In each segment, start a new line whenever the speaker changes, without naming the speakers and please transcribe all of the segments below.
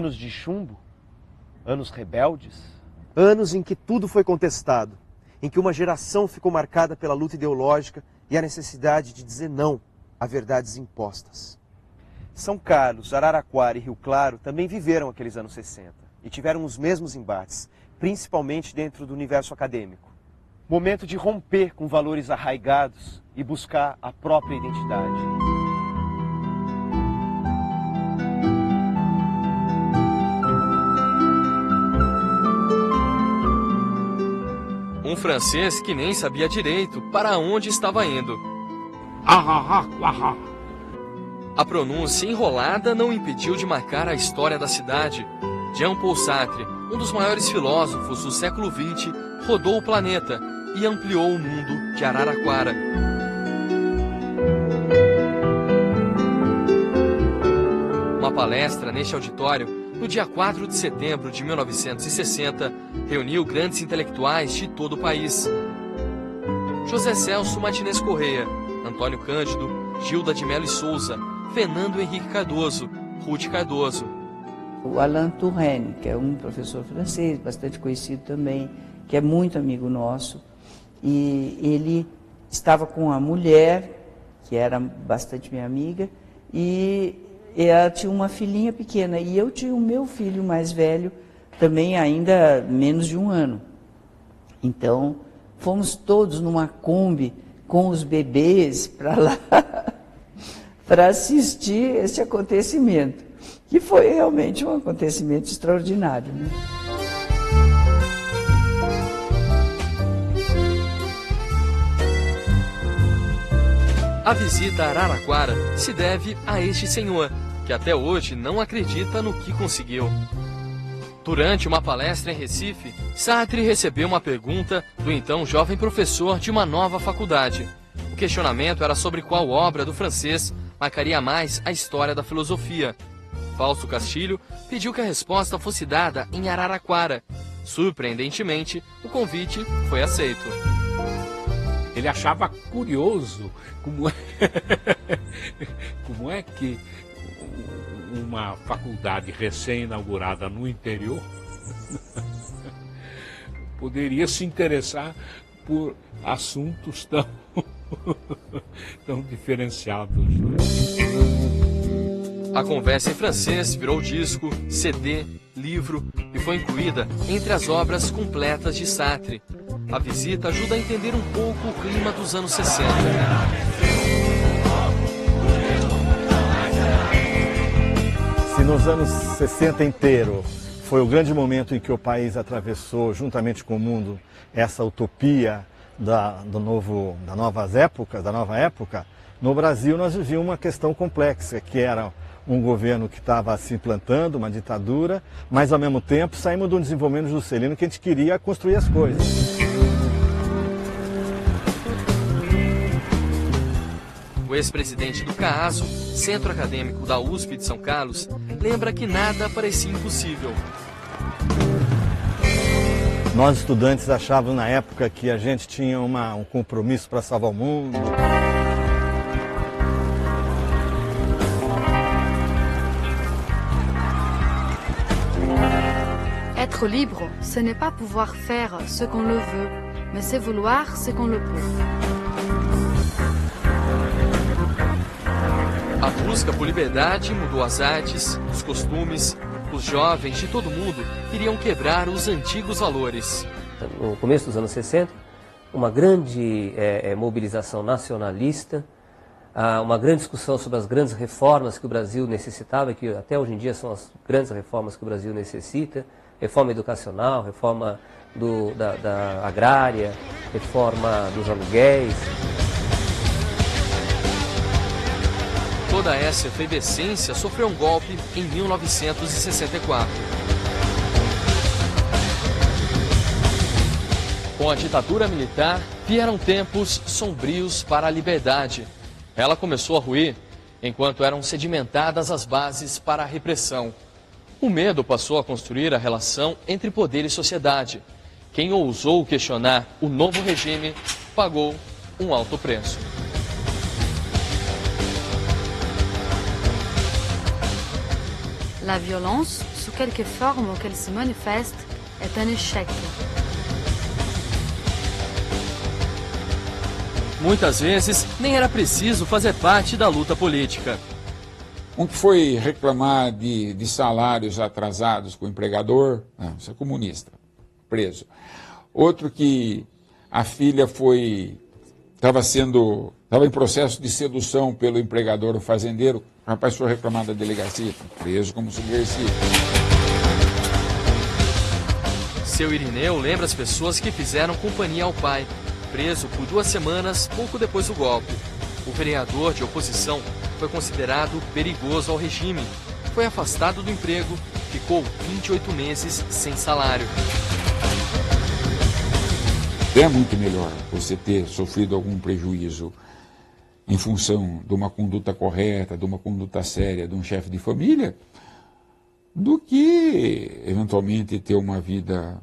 Anos de chumbo? Anos rebeldes? Anos em que tudo foi contestado, em que uma geração ficou marcada pela luta ideológica e a necessidade de dizer não a verdades impostas. São Carlos, Araraquara e Rio Claro também viveram aqueles anos 60 e tiveram os mesmos embates, principalmente dentro do universo acadêmico. Momento de romper com valores arraigados e buscar a própria identidade.
Um francês que nem sabia direito para onde estava indo. A pronúncia enrolada não impediu de marcar a história da cidade. Jean-Paul Sartre, um dos maiores filósofos do século XX, rodou o planeta e ampliou o mundo de Araraquara. Uma palestra neste auditório, no dia 4 de setembro de 1960, reuniu grandes intelectuais de todo o país. José Celso Martinez Correia, Antônio Cândido, Gilda de Mello e Souza, Fernando Henrique Cardoso, Ruth Cardoso.
O Alain Touraine, que é um professor francês, bastante conhecido também, que é muito amigo nosso, e ele estava com a mulher, que era bastante minha amiga, e ela tinha uma filhinha pequena, e eu tinha o meu filho mais velho, também ainda menos de 1 ano. Então, fomos todos numa Kombi com os bebês para lá, para assistir esse acontecimento, que foi realmente um acontecimento extraordinário, né?
A visita a Araraquara se deve a este senhor, que até hoje não acredita no que conseguiu. Durante uma palestra em Recife, Sartre recebeu uma pergunta do então jovem professor de uma nova faculdade. O questionamento era sobre qual obra do francês marcaria mais a história da filosofia. Fausto Castilho pediu que a resposta fosse dada em Araraquara. Surpreendentemente, o convite foi aceito.
Ele achava curioso como é que uma faculdade recém-inaugurada no interior poderia se interessar por assuntos tão diferenciados.
A conversa em francês virou disco, CD, livro e foi incluída entre as obras completas de Sartre. A visita ajuda a entender um pouco o clima dos anos 60.
Se nos anos 60 inteiro foi o grande momento em que o país atravessou, juntamente com o mundo, essa utopia da nova época, no Brasil nós vivíamos uma questão complexa, que era um governo que estava se implantando, uma ditadura, mas ao mesmo tempo saímos de um desenvolvimento juscelino que a gente queria construir as coisas.
O ex-presidente do CAASO, Centro Acadêmico da USP de São Carlos, lembra que nada parecia impossível.
Nós estudantes achávamos na época que a gente tinha um compromisso para salvar o mundo.
Être libre, ce n'est pas pouvoir faire ce qu'on le veut, mais c'est vouloir ce qu'on le peut.
A busca por liberdade mudou as artes, os costumes. Os jovens de todo mundo queriam quebrar os antigos valores.
No começo dos anos 60, uma grande mobilização nacionalista, uma grande discussão sobre as grandes reformas que o Brasil necessitava, que até hoje em dia são as grandes reformas que o Brasil necessita, reforma educacional, reforma da agrária, reforma dos aluguéis.
Toda essa efervescência sofreu um golpe em 1964. Com a ditadura militar, vieram tempos sombrios para a liberdade. Ela começou a ruir enquanto eram sedimentadas as bases para a repressão. O medo passou a construir a relação entre poder e sociedade. Quem ousou questionar o novo regime pagou um alto preço.
La violence sous quelque forme qu'elle se manifeste, est un échec.
Muitas vezes, nem era preciso fazer parte da luta política.
Um que foi reclamar de salários atrasados com o empregador, isso é comunista, preso. Outro que a filha estava em processo de sedução pelo empregador, o fazendeiro, o rapaz foi reclamar da delegacia, preso como subversivo.
Seu Irineu lembra as pessoas que fizeram companhia ao pai, preso por 2 semanas pouco depois do golpe. O vereador de oposição foi considerado perigoso ao regime, foi afastado do emprego, ficou 28 meses sem salário.
É muito melhor você ter sofrido algum prejuízo em função de uma conduta correta, de uma conduta séria, de um chefe de família, do que eventualmente ter uma vida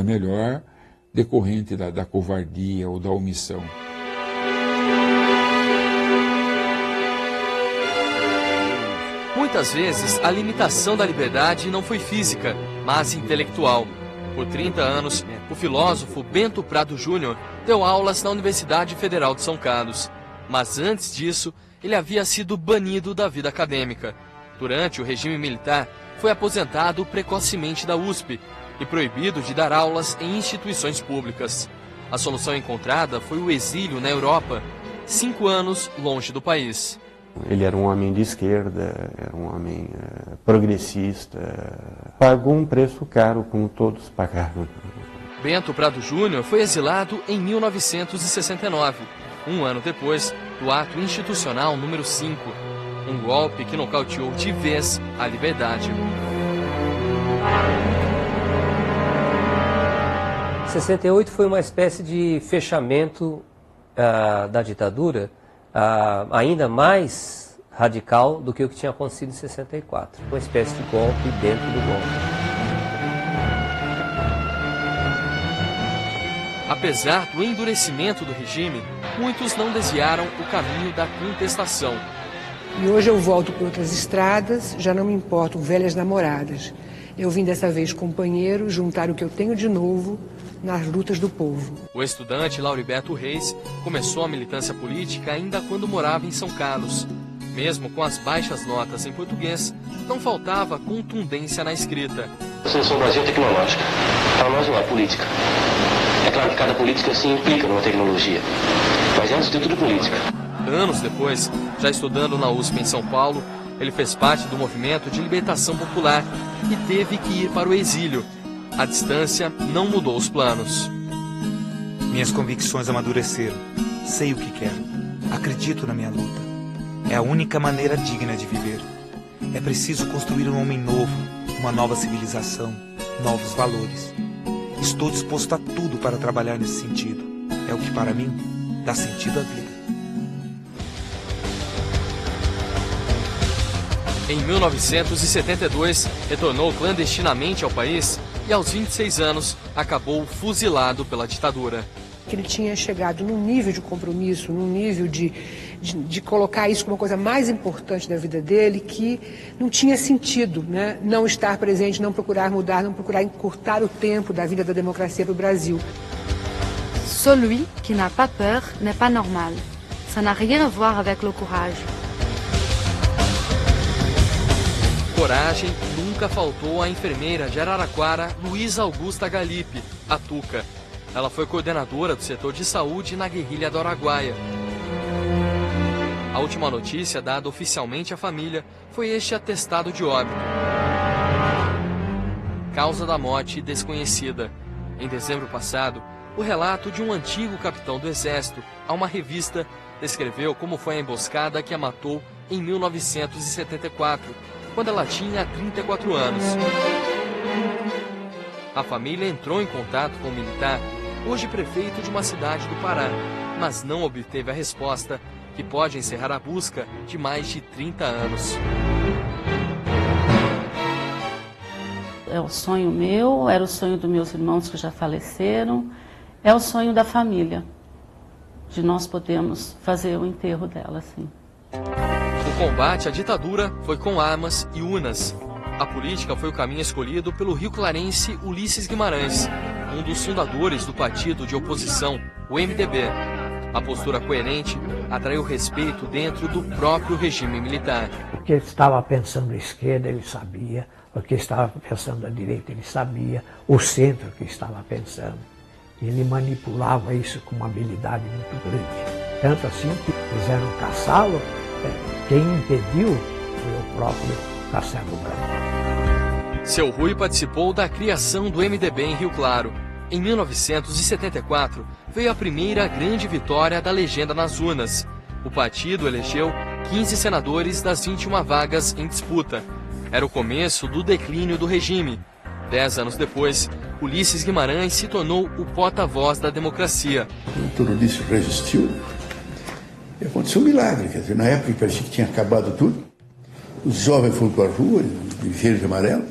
melhor decorrente da covardia ou da omissão.
Muitas vezes, a limitação da liberdade não foi física, mas intelectual. Por 30 anos, o filósofo Bento Prado Júnior deu aulas na Universidade Federal de São Carlos. Mas antes disso, ele havia sido banido da vida acadêmica. Durante o regime militar, foi aposentado precocemente da USP e proibido de dar aulas em instituições públicas. A solução encontrada foi o exílio na Europa, 5 anos longe do país.
Ele era um homem de esquerda, era um homem progressista, pagou um preço caro, como todos pagaram.
Bento Prado Júnior foi exilado em 1969, um ano depois do ato institucional número 5, um golpe que nocauteou de vez a liberdade.
68 foi uma espécie de fechamento da ditadura, ainda mais radical do que o que tinha acontecido em 64. Uma espécie de golpe dentro do golpe.
Apesar do endurecimento do regime, muitos não desviaram o caminho da contestação.
E hoje eu volto por outras estradas, já não me importam velhas namoradas. Eu vim dessa vez companheiro, juntar o que eu tenho de novo nas lutas do povo.
O estudante Lauriberto Reis começou a militância política ainda quando morava em São Carlos. Mesmo com as baixas notas em português, não faltava contundência na escrita.
A solução do Brasil é tecnológica. Para nós não é política. É claro que cada política se implica numa tecnologia, mas antes de tudo política.
Anos depois, já estudando na USP em São Paulo, ele fez parte do movimento de libertação popular e teve que ir para o exílio. A distância não mudou os planos.
Minhas convicções amadureceram. Sei o que quero. Acredito na minha luta. É a única maneira digna de viver. É preciso construir um homem novo, uma nova civilização, novos valores. Estou disposto a tudo para trabalhar nesse sentido. É o que, para mim, dá sentido à vida.
Em 1972, retornou clandestinamente ao país e, aos 26 anos, acabou fuzilado pela ditadura.
Ele tinha chegado num nível de compromisso, num nível de colocar isso como uma coisa mais importante da vida dele, que não tinha sentido, né? Não estar presente, não procurar mudar, não procurar encurtar o tempo da vida da democracia para o Brasil.
Celui qui n'a pas peur n'est pas normal. Ça n'a rien à voir avec le courage.
Coragem nunca faltou à enfermeira de Araraquara, Luísa Augusta Galipe, a Tuca. Ela foi coordenadora do setor de saúde na guerrilha do Araguaia. A última notícia dada oficialmente à família foi este atestado de óbito. Causa da morte desconhecida. Em dezembro passado, o relato de um antigo capitão do Exército a uma revista descreveu como foi a emboscada que a matou em 1974, quando ela tinha 34 anos. A família entrou em contato com o militar, hoje prefeito de uma cidade do Pará, mas não obteve a resposta que pode encerrar a busca de mais de 30 anos.
É o sonho meu, era o sonho dos meus irmãos que já faleceram, é o sonho da família, de nós podermos fazer o enterro dela, assim.
combate à ditadura foi com armas e urnas. A política foi o caminho escolhido pelo rio-clarense Ulisses Guimarães, um dos fundadores do partido de oposição, o MDB. A postura coerente atraiu respeito dentro do próprio regime militar.
O que estava pensando a esquerda, ele sabia. O que estava pensando a direita, ele sabia. O centro que estava pensando. Ele manipulava isso com uma habilidade muito grande. Tanto assim que quiseram caçá-lo, quem impediu foi o próprio Castelo Branco.
Seu Rui participou da criação do MDB em Rio Claro. Em 1974, veio a primeira grande vitória da legenda nas urnas. O partido elegeu 15 senadores das 21 vagas em disputa. Era o começo do declínio do regime. 10 anos depois, Ulisses Guimarães se tornou o porta-voz da democracia.
O Turulice resistiu e aconteceu um milagre. Quer dizer, na época parecia que tinha acabado tudo. Os jovens foram para a rua, de verde e amarelo,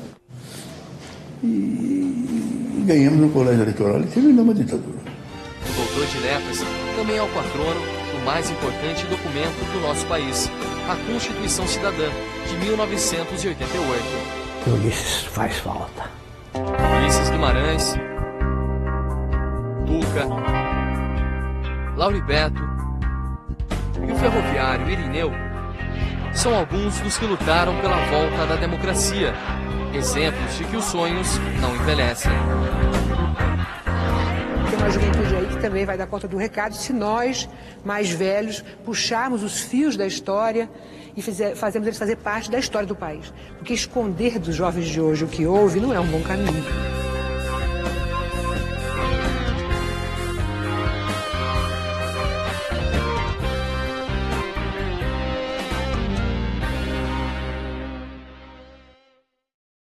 e ganhamos no colégio eleitoral e terminamos a ditadura.
O doutor de letras também é o patrono do mais importante documento do nosso país, a Constituição Cidadã, de 1988.
Ulisses faz falta.
Ulisses Guimarães, Duca, Lauribeto e o ferroviário Irineu são alguns dos que lutaram pela volta da democracia, exemplos de que os sonhos não envelhecem.
Tem uma juventude aí que também vai dar conta do recado se nós, mais velhos, puxarmos os fios da história e fazermos eles fazer parte da história do país. Porque esconder dos jovens de hoje o que houve não é um bom caminho.